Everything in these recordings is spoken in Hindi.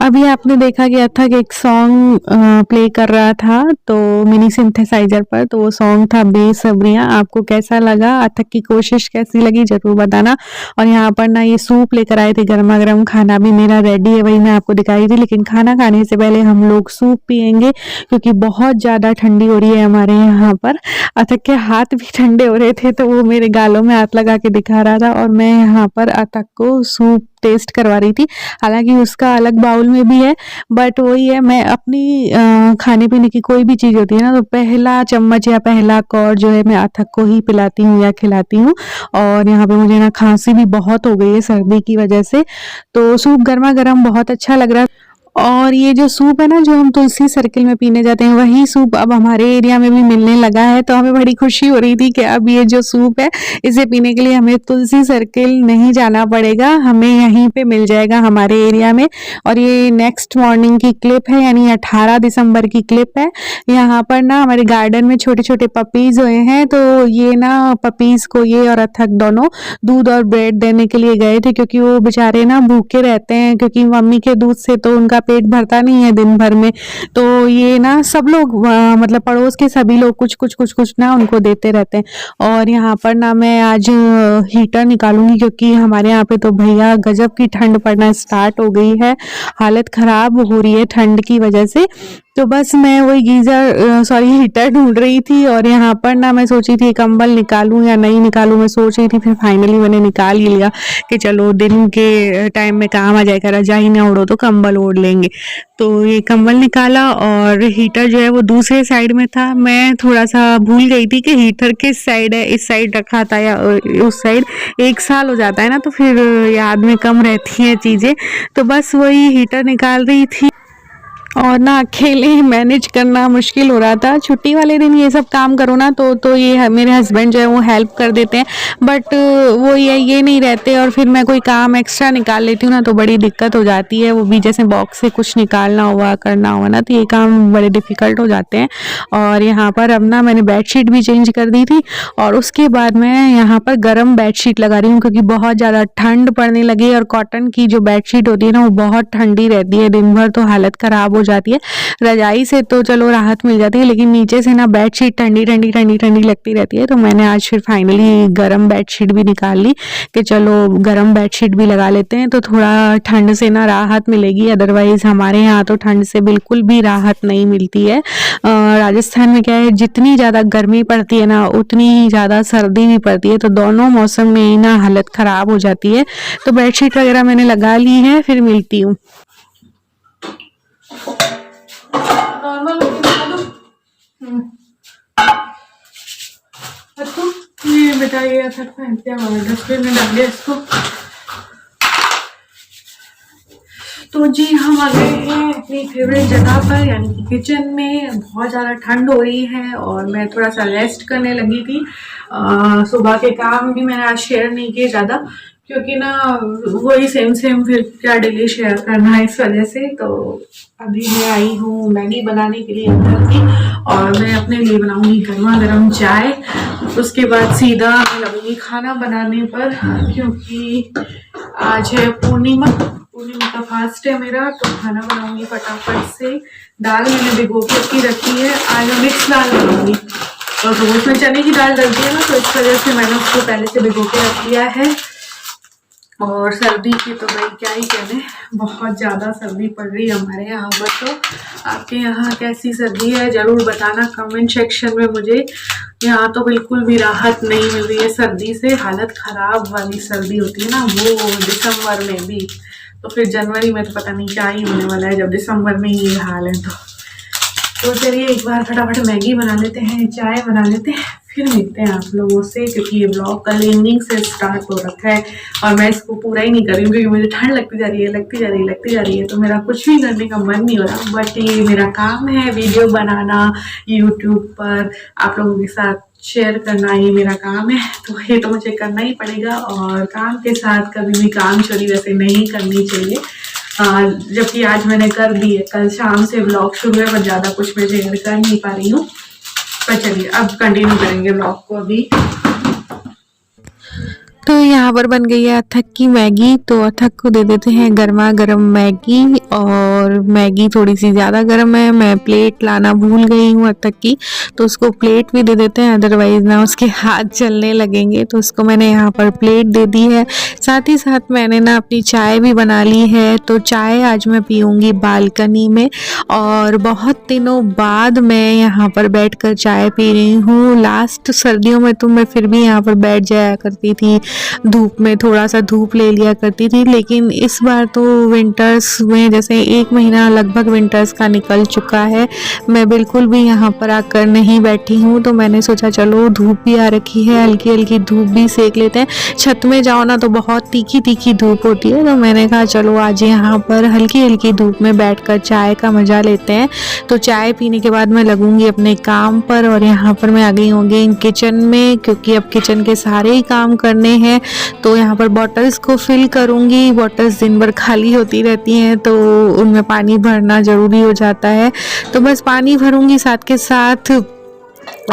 अभी आपने देखा कि अथक एक सॉन्ग प्ले कर रहा था तो मिनी सिंथेसाइजर पर, तो वो सॉन्ग था बेसब्रियाँ। आपको कैसा लगा? अथक की कोशिश कैसी लगी ज़रूर बताना। और यहाँ पर ना ये सूप लेकर आए थे गरमा-गरम, खाना भी मेरा रेडी है, वही मैं आपको दिखाई थी। लेकिन खाना खाने से पहले हम लोग सूप पिएँगे क्योंकि बहुत ज़्यादा ठंडी हो रही है हमारे यहाँ पर। अथक के हाथ भी ठंडे हो रहे थे तो वो मेरे गालों में हाथ लगा के दिखा रहा था और मैं यहाँ पर अथक को सूप टेस्ट करवा रही थी। हालाँकि उसका अलग बाउल में भी है, बट वही है, मैं अपनी खाने-पीने की कोई भी चीज़ होती है ना तो पहला चम्मच या पहला कौर जो है मैं अथक को ही पिलाती हूँ या खिलाती हूँ। और यहाँ पे मुझे ना खाँसी भी बहुत हो गई है सर्दी की वजह से, तो सूप गरमा-गरम बहुत अच्छा लग रहा है। और ये जो सूप है ना जो हम तुलसी सर्किल में पीने जाते हैं, वही सूप अब हमारे एरिया में भी मिलने लगा है, तो हमें बड़ी खुशी हो रही थी कि अब ये जो सूप है इसे पीने के लिए हमें तुलसी सर्किल नहीं जाना पड़ेगा, हमें यहीं पे मिल जाएगा हमारे एरिया में। और ये नेक्स्ट मॉर्निंग की क्लिप है, यानी 18 दिसंबर की क्लिप है। यहाँ पर ना हमारे गार्डन में छोटे-छोटे पपीज़ हुए हैं, तो ये ना पपीज़ को ये और अथक दोनों दूध और ब्रेड देने के लिए गए थे क्योंकि वो बेचारे ना भूखे रहते हैं, क्योंकि मम्मी के दूध से तो उनका पेट भरता नहीं है दिन भर में। तो ये ना सब लोग मतलब पड़ोस के सभी लोग कुछ ना उनको देते रहते हैं। और यहाँ पर ना मैं आज हीटर निकालूंगी क्योंकि हमारे यहाँ पे तो भैया गजब की ठंड पड़ना स्टार्ट हो गई है, हालत खराब हो रही है ठंड की वजह से। तो बस मैं वही हीटर ढूंढ रही थी और यहाँ पर ना मैं सोची थी कंबल निकालूं या नहीं निकालूं, मैं सोच रही थी, फिर फाइनली मैंने निकाल ही लिया कि चलो दिन के टाइम में काम आ जाएगा, रजाई ना ओढ़ो तो कंबल ओढ़ लेंगे। तो ये कंबल निकाला और हीटर जो है वो दूसरे साइड में था। मैं थोड़ा सा भूल गई थी कि हीटर किस साइड है, इस साइड रखा था या उस साइड। 1 साल हो जाता है ना तो फिर याद में कम रहती हैं चीज़ें। तो बस वही हीटर निकाल रही थी और ना अकेले मैनेज करना मुश्किल हो रहा था। छुट्टी वाले दिन ये सब काम करो ना तो ये मेरे हस्बैंड जो है वो हेल्प कर देते हैं, बट वो ये नहीं रहते और फिर मैं कोई काम एक्स्ट्रा निकाल लेती हूँ ना तो बड़ी दिक्कत हो जाती है। वो भी जैसे बॉक्स से कुछ निकालना हुआ करना हुआ ना तो ये काम बड़े डिफ़िकल्ट हो जाते हैं। और यहाँ पर अब ना मैंने बेडशीट भी चेंज कर दी थी और उसके बाद मैं यहाँ पर गर्म बेडशीट लगा रही हूँ क्योंकि बहुत ज़्यादा ठंड पड़ने लगी है और कॉटन की जो बेडशीट होती है ना वो बहुत ठंडी रहती है, दिन भर तो हालत ख़राब हो जाती है। रजाई से तो चलो राहत मिल जाती है लेकिन नीचे से ना बेडशीट ठंडी लगती रहती है। तो मैंने आज फिर फाइनली गरम बेडशीट भी निकाल ली कि चलो गरम बेडशीट भी लगा लेते हैं तो थोड़ा ठंड से ना राहत मिलेगी। अदरवाइज हमारे यहाँ तो ठंड से बिल्कुल भी राहत नहीं मिलती है। राजस्थान में क्या है, जितनी ज़्यादा गर्मी पड़ती है ना उतनी ही ज़्यादा सर्दी भी पड़ती है, तो दोनों मौसम में ही ना हालत ख़राब हो जाती है। तो बेडशीट वगैरह मैंने लगा ली है, फिर मिलती हूँ। नॉर्मल ये बताइए अथक पहनते हैं डस्टबिन में डाल दिया इसको। तो जी हम आ गए हैं अपनी फेवरेट जगह पर यानी कि किचन में। बहुत ज़्यादा ठंड हो रही है और मैं थोड़ा सा रेस्ट करने लगी थी। सुबह के काम भी मैंने आज शेयर नहीं किए ज़्यादा क्योंकि ना वही सेम फिर क्या डेली शेयर करना है इस वजह से। तो अभी मैं आई हूँ मैगी बनाने के लिए अंदर की और मैं अपने लिए बनाऊंगी गर्मा गर्म चाय। उसके बाद सीधा मैं लगूंगी खाना बनाने पर क्योंकि आज है पूर्णिमा का फास्ट है मेरा। तो खाना बनाऊंगी फटाफट से। दाल मैंने भिगो के रखी है, आज मैं मिक्स दाल बनाऊंगी और रोज में चने की दाल डलती है ना तो इस वजह से मैंने उसको पहले से भिगो के रख दिया है। और सर्दी की तो भाई क्या ही कहने, बहुत ज़्यादा सर्दी पड़ रही है हमारे यहाँ पर। तो आपके यहाँ कैसी सर्दी है ज़रूर बताना कमेंट सेक्शन में मुझे। यहाँ तो बिल्कुल भी राहत नहीं मिल रही है सर्दी से, हालत ख़राब वाली सर्दी होती है ना वो दिसंबर में भी। तो फिर जनवरी में तो पता नहीं क्या ही होने वाला है जब दिसंबर में ये हाल है। तो चलिए एक बार फटाफट मैगी बना लेते हैं, चाय बना लेते हैं, फिर मिलते हैं आप लोगों से क्योंकि ये ब्लॉग कल इवनिंग से स्टार्ट हो रखा है और मैं इसको पूरा ही नहीं कर रही हूँ क्योंकि मुझे ठंड लगती जा रही है तो मेरा कुछ भी करने का मन नहीं हो रहा। बट ये मेरा काम है वीडियो बनाना, यूट्यूब पर आप लोगों के साथ शेयर करना, ये मेरा काम है तो ये तो मुझे करना ही पड़ेगा। और काम के साथ कभी भी काम चोरी वैसे नहीं करनी चाहिए, जबकि आज मैंने कर दी है। कल शाम से ब्लॉग शुरू है पर ज़्यादा कुछ मैं शेयर कर नहीं पा रही हूँ। पर चलिए अब कंटिन्यू करेंगे ब्लॉग को। अभी तो यहाँ पर बन गई है अथक की मैगी। तो अथक को दे देते हैं गर्मा गर्म मैगी, और मैगी थोड़ी सी ज़्यादा गर्म है, मैं प्लेट लाना भूल गई हूँ अथक की, तो उसको प्लेट भी दे देते हैं, अदरवाइज़ ना उसके हाथ चलने लगेंगे। तो उसको मैंने यहाँ पर प्लेट दे दी है। साथ ही साथ मैंने ना अपनी चाय भी बना ली है। तो चाय आज मैं पीऊँगी बालकनी में, और बहुत दिनों बाद मैं यहाँ पर बैठकर चाय पी रही हूँ। लास्ट सर्दियों में तो मैं फिर भी यहाँ पर बैठ जाया करती थी, धूप में थोड़ा सा धूप ले लिया करती थी, लेकिन इस बार तो विंटर्स में जैसे 1 महीना लगभग विंटर्स का निकल चुका है, मैं बिल्कुल भी यहाँ पर आकर नहीं बैठी हूँ। तो मैंने सोचा चलो धूप भी आ रखी है, हल्की हल्की धूप भी सेक लेते हैं। छत में जाओ ना तो बहुत तीखी तीखी धूप होती है, तो मैंने कहा चलो आज यहाँ पर हल्की हल्की धूप में बैठकर चाय का मज़ा लेते हैं। तो चाय पीने के बाद मैं लगूंगी अपने काम पर, और यहाँ पर मैं आ गई होंगी किचन में, क्योंकि अब किचन के सारे ही काम करने हैं। तो यहाँ पर बॉटल्स को फिल करूँगी। बॉटल्स दिन भर खाली होती रहती हैं, तो उनमें पानी भरना ज़रूरी हो जाता है। तो बस पानी भरूँगी साथ के साथ,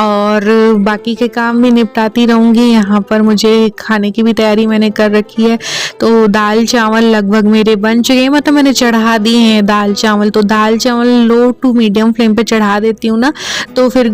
और बाकी के काम भी निपटाती रहूँगी। यहाँ पर मुझे खाने की भी तैयारी मैंने कर रखी है। तो दाल चावल लगभग मेरे बन चुके हैं, मतलब मैंने चढ़ा दिए हैं दाल चावल। तो दाल चावल लो टू मीडियम फ्लेम पे चढ़ा देती हूँ ना, तो फिर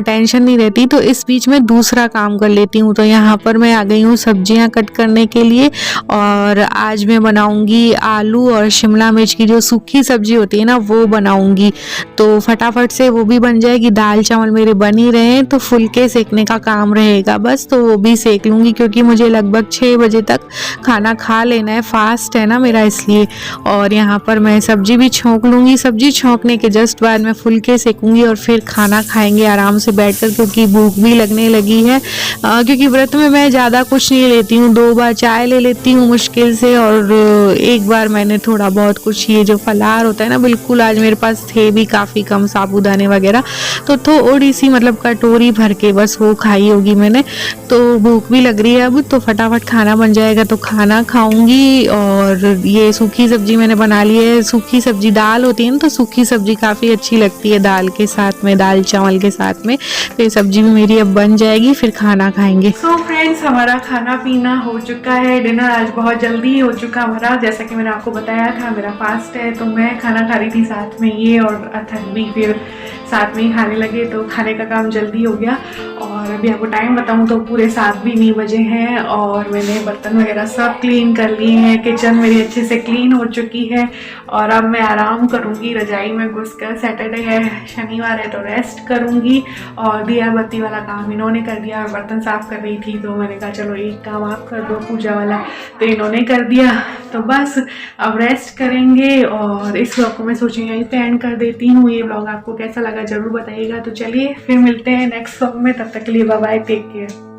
टेंशन नहीं रहती। तो इस बीच में दूसरा काम कर लेती हूँ। तो यहाँ पर मैं आ गई हूँ सब्जियाँ कट करने के लिए, और आज मैं बनाऊँगी आलू और शिमला मिर्च की जो सूखी सब्जी होती है ना, वो बनाऊँगी। तो फटाफट से वो भी बन जाएगी। दाल चावल मेरे बन ही रहे हैं, तो फुलके सेकने का काम रहेगा बस, तो वो भी सेक लूँगी, क्योंकि मुझे लगभग 6 बजे तक खाना खा लेना है, फास्ट है ना मेरा इसलिए। और यहाँ पर मैं सब्जी भी छोंक लूँगी। सब्जी छोंकने के जस्ट बाद मैं फुलके सेकूँगी, और फिर खाना खाएंगे आराम से बैठकर, क्योंकि भूख भी लगने लगी है। क्योंकि व्रत में मैं ज़्यादा कुछ नहीं लेती हूँ, 2 बार चाय ले लेती हूँ मुश्किल से, और एक बार मैंने थोड़ा बहुत कुछ ये जो फलाहार होता है ना, बिल्कुल आज मेरे पास थे भी काफ़ी कम साबूदाने वगैरह, तो थोड़ी सी मतलब कटोरी भर के बस वो खाई होगी मैंने। तो भूख भी लग रही है अब, तो फटाफट खाना बन जाएगा तो खाना खाऊंगी। और ये सूखी सब्जी मैंने बना ली है। सूखी सब्जी दाल होती है ना, तो सूखी सब्जी काफ़ी अच्छी लगती है दाल के साथ में, दाल चावल के साथ में। तो ये सब्जी भी मेरी अब बन जाएगी, फिर खाना खाएंगे। सो फ्रेंड्स, हमारा खाना पीना हो चुका है। डिनर आज बहुत जल्दी हो चुका हमारा, जैसा कि मैंने आपको बताया था मेरा फास्ट है, तो मैं खाना खा रही थी साथ में ये, और अथक भी फिर साथ में ही खाने लगे, तो खाने का काम जल्दी हो गया। और अभी आपको टाइम बताऊं तो पूरे 7 भी नहीं बजे हैं, और मैंने बर्तन वगैरह सब क्लीन कर लिए हैं। किचन मेरी अच्छे से क्लीन हो चुकी है, और अब मैं आराम करूंगी रजाई में घुसकर। सैटरडे है, शनिवार है, तो रेस्ट करूंगी। और दिया बत्ती वाला काम इन्होंने कर दिया, बर्तन साफ कर रही थी, तो मैंने कहा चलो एक काम आप कर दो पूजा वाला, तो इन्होंने कर दिया। तो बस अब रेस्ट करेंगे, और इस व्लॉग को मैं सोची यहीं पे एंड कर देती हूँ। ये व्लॉग आपको कैसा लगा जरूर बताइएगा। तो चलिए फिर मिलते हैं नेक्स्ट व्लॉग में, तब तक के लिए बाय बाय, टेक केयर।